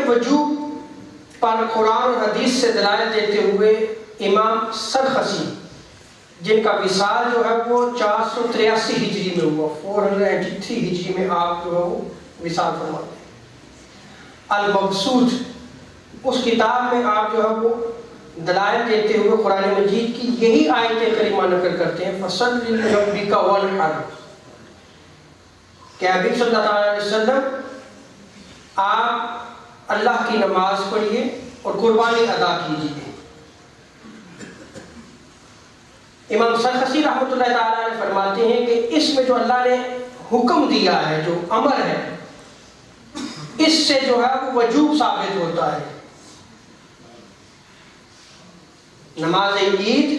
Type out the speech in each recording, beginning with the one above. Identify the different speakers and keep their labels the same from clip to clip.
Speaker 1: وجوب پر قرآن اور حدیث سے دلائل دیتے ہوئے امام سرخسی، جن کا وصال جو ہے وہ 483 ہجری میں ہوا، 483 ہجری میں آپ جو ہے وہ وصال فرماتے ہیں، المبسوط اس کتاب میں آپ جو ہے وہ دلائل دیتے ہوئے قرآن مجید کی یہی آیت کریمہ نقل کرتے ہیں، فَصَلِّ لِرَبِّكَ وَانْحَرْ، کہ حبیب صلی اللہ علیہ وسلم آپ اللہ کی نماز پڑھیے اور قربانی ادا کیجیے۔ امام سرخسی رحمۃ اللہ تعالیٰ نے فرماتے ہیں کہ اس میں جو اللہ نے حکم دیا ہے، جو امر ہے، اس سے جو ہے وہ وجوب ثابت ہوتا ہے۔ نماز عید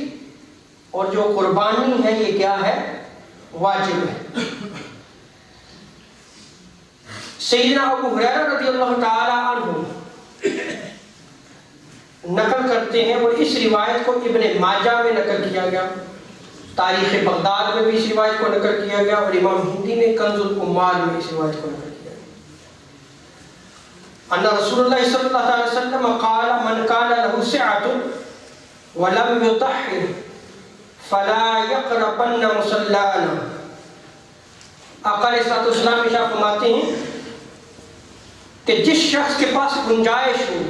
Speaker 1: اور جو قربانی ہے یہ کیا ہے؟ واجب ہے۔ سیدنا ابو ہریرہ رضی اللہ تعالی عنہ نقل کرتے ہیں، اور اس روایت کو ابن ماجہ میں نقل کیا گیا، تاریخ بغداد میں بھی اس روایت کو نقل کیا گیا، اور امام ہندی نے کنز العمال میں اس روایت کو نقل کیا گیا۔ ان رسول اللہ صلی اللہ علیہ وسلم قال من كان له سعة ولم يطهر فلا يقربن مصلانا۔ آقا علیہ الصلوۃ والسلام ارشاد فرماتے ہیں کہ جس شخص کے پاس گنجائش ہو،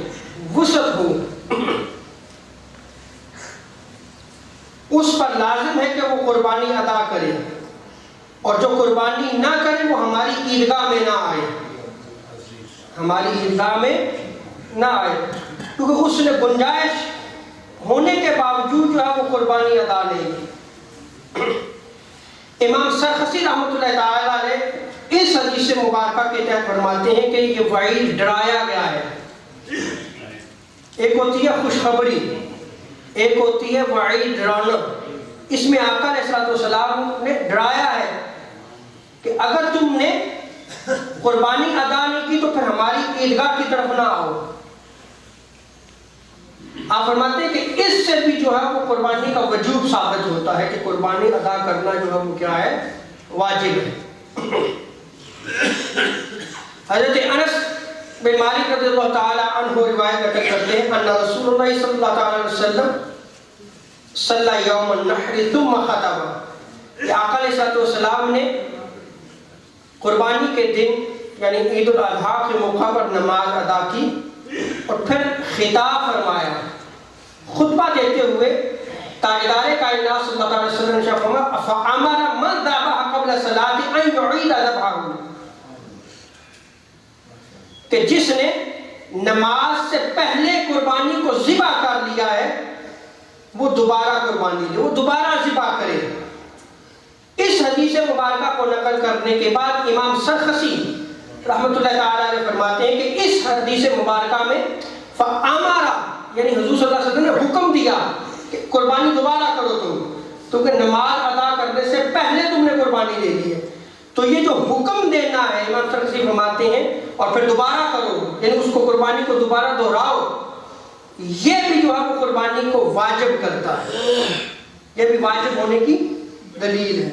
Speaker 1: وسعت ہو، اس پر لازم ہے کہ وہ قربانی ادا کرے، اور جو قربانی نہ کرے وہ ہماری عیدگاہ میں نہ آئے، ہماری عیدگاہ میں نہ آئے، کیونکہ اس نے گنجائش ہونے کے باوجود جو ہے وہ قربانی ادا نہیں کی۔ امام سرخسی رحمۃ اللہ تعالیٰ نے اس حدیث مبارکہ کے تحت فرماتے ہیں کہ یہ وعید ڈرایا گیا ہے۔ ایک ہوتی ہے خوشخبری، ایک ہوتی ہے وعید ڈرانا۔ اس میں آقا علیہ الصلوۃ والسلام نے ڈرایا ہے کہ اگر تم نے قربانی ادا نہیں کی تو پھر ہماری عیدگاہ کی طرف نہ آؤ۔ آپ فرماتے ہیں کہ اس سے بھی جو ہے وہ قربانی کا وجوب ثابت ہوتا ہے کہ قربانی ادا کرنا جو ہے وہ کیا ہے؟ واجب ہے۔ حضرت انس بن مالک رضی اللہ تعالی عنہ روایت نقل کرتے ہیں ان رسول اللہ صلی اللہ علیہ وسلم صلی یوم النحر ثم خطب، کہ آقا علیہ السلام نے قربانی کے دن یعنی عید الاضحیٰ کے موقع پر نماز ادا کی اور پھر خطاب فرمایا، خطبہ دیتے ہوئے تاجدار کائنات صلی اللہ علیہ وسلم نے فرمایا فَأَمَرَ مَنْ ذَبَحَ قَبْلَ الصَّلَاةِ أَنْ يُعِيدَ ذَبْحَهُ، کہ جس نے نماز سے پہلے قربانی کو ذبح کر لیا ہے وہ دوبارہ قربانی دے، وہ دوبارہ ذبح کرے۔ اس حدیث مبارکہ کو نقل کرنے کے بعد امام سرخسی رحمۃ اللہ تعالیٰ نے فرماتے ہیں کہ اس حدیث مبارکہ میں فَأَمَرَ یعنی حضور صلی اللہ علیہ وسلم نے حکم دیا کہ قربانی دوبارہ کرو تم، کیونکہ نماز ادا کرنے سے پہلے تم نے قربانی دے دی ہے۔ تو یہ جو حکم دینا ہے امام سرخسی فرماتے ہیں اور پھر دوبارہ کرو یعنی اس کو قربانی کو دوبارہ دہراؤ، یہ بھی جو ہے وہ قربانی کو واجب کرتا ہے، یہ بھی واجب ہونے کی دلیل ہے۔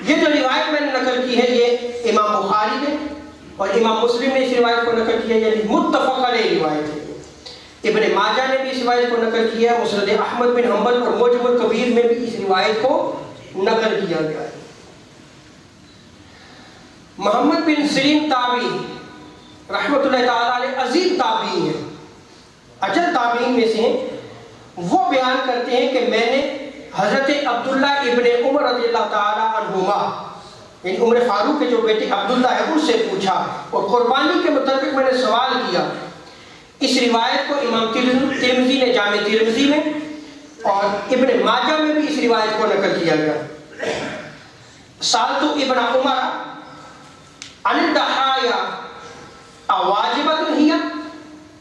Speaker 1: یہ جو روایت میں نے نقل کی ہے یہ امام بخاری نے اور امام مسلم نے اس روایت کو نقل کیا، یعنی متفق علیہ روایت ہے۔ ابن ماجہ نے بھی اس روایت کو نقل کیا ہے، مسند احمد بن حنبل اور معجم الکبیر میں بھی اس روایت کو نقل کیا گیا ہے۔ محمد بن سیرین تابعی رحمۃ اللہ تعالیٰ علیہ عظیم تابعی ہیں، اجل تابعین میں سے ہیں، وہ بیان کرتے ہیں کہ میں نے حضرت عبداللہ ابن عمر رضی اللہ تعالیٰ عنہما یعنی عمر فاروق کے جو بیٹے عبداللہ ہے ان سے پوچھا اور قربانی کے متعلق میں نے سوال کیا۔ اس روایت کو امام ترمذی نے جامع ترمذی میں اور ابن ماجہ میں بھی اس روایت کو نقل کیا گیا۔ سالت ابن عمر عن الضحایا اواجبۃ ہی،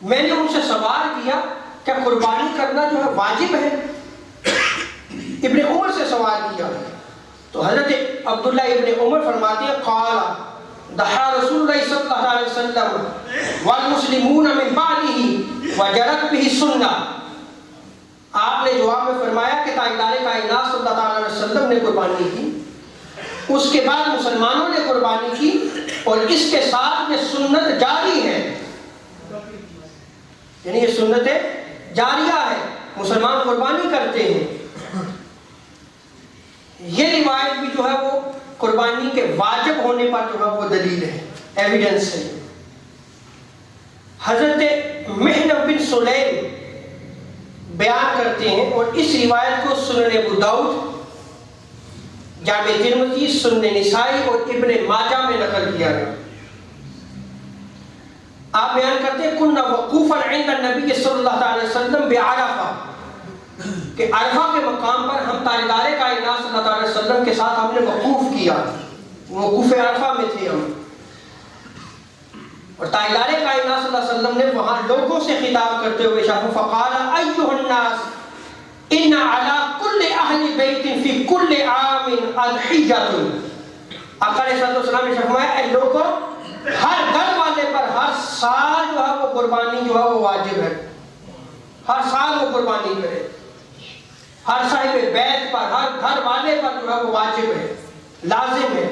Speaker 1: میں نے ان سے سوال کیا کہ قربانی کرنا جو ہے واجب ہے، ابن عمر سے سوال کیا تو حضرت عبداللہ ابن عمر فرماتے ہیں قال ضحى رسول اللہ صلی اللہ علیہ وسلم والمسلمون من بعده وجرت به السنہ، آپ نے جواب میں فرمایا کہ تاجدار کائنات صلی اللہ علیہ وسلم نے قربانی کی، اس کے بعد مسلمانوں نے قربانی کی اور اس کے ساتھ یہ سنت جاری ہے یعنی یہ سنت جاریہ ہے، مسلمان قربانی کرتے ہیں۔ یہ روایت بھی جو ہے وہ قربانی کے واجب ہونے پر جو ہے وہ دلیل ہے، ایویڈنس ہے۔ حضرت محنب بن سلیم بیان کرتے ہیں، اور اس روایت کو سنن ابو داؤد، جامع ترمذی، سنن نسائی اور ابن ماجہ میں نقل کیا گیا۔ آپ بیان کرتے ہیں کنا وقوفا عند النبی صلی اللہ علیہ وسلم بعرفہ، کہ عرفہ کے مقام پر ہم تاجدار کائنات صلی اللہ علیہ وسلم کے ساتھ ہم نے وقوف کیا، وقوف عرفہ میں تھے ہم، اور تاجدار کائنات صلی اللہ علیہ وسلم نے وہاں لوگوں سے خطاب کرتے ہوئے ارشاد فقال ایھا الناس ان علی کل اہل بیت فی کل عام اضحیۃ۔ آقا علیہ السلام نے فرمایا اے لوگوں، ہر گھر والے پر ہر سال جو ہے وہ قربانی جو ہے وہ واجب ہے، ہر سال وہ قربانی کرے، ہر صاحب بیت پر، ہر گھر والے پر جو ہے وہ واجب ہے، لازم ہے۔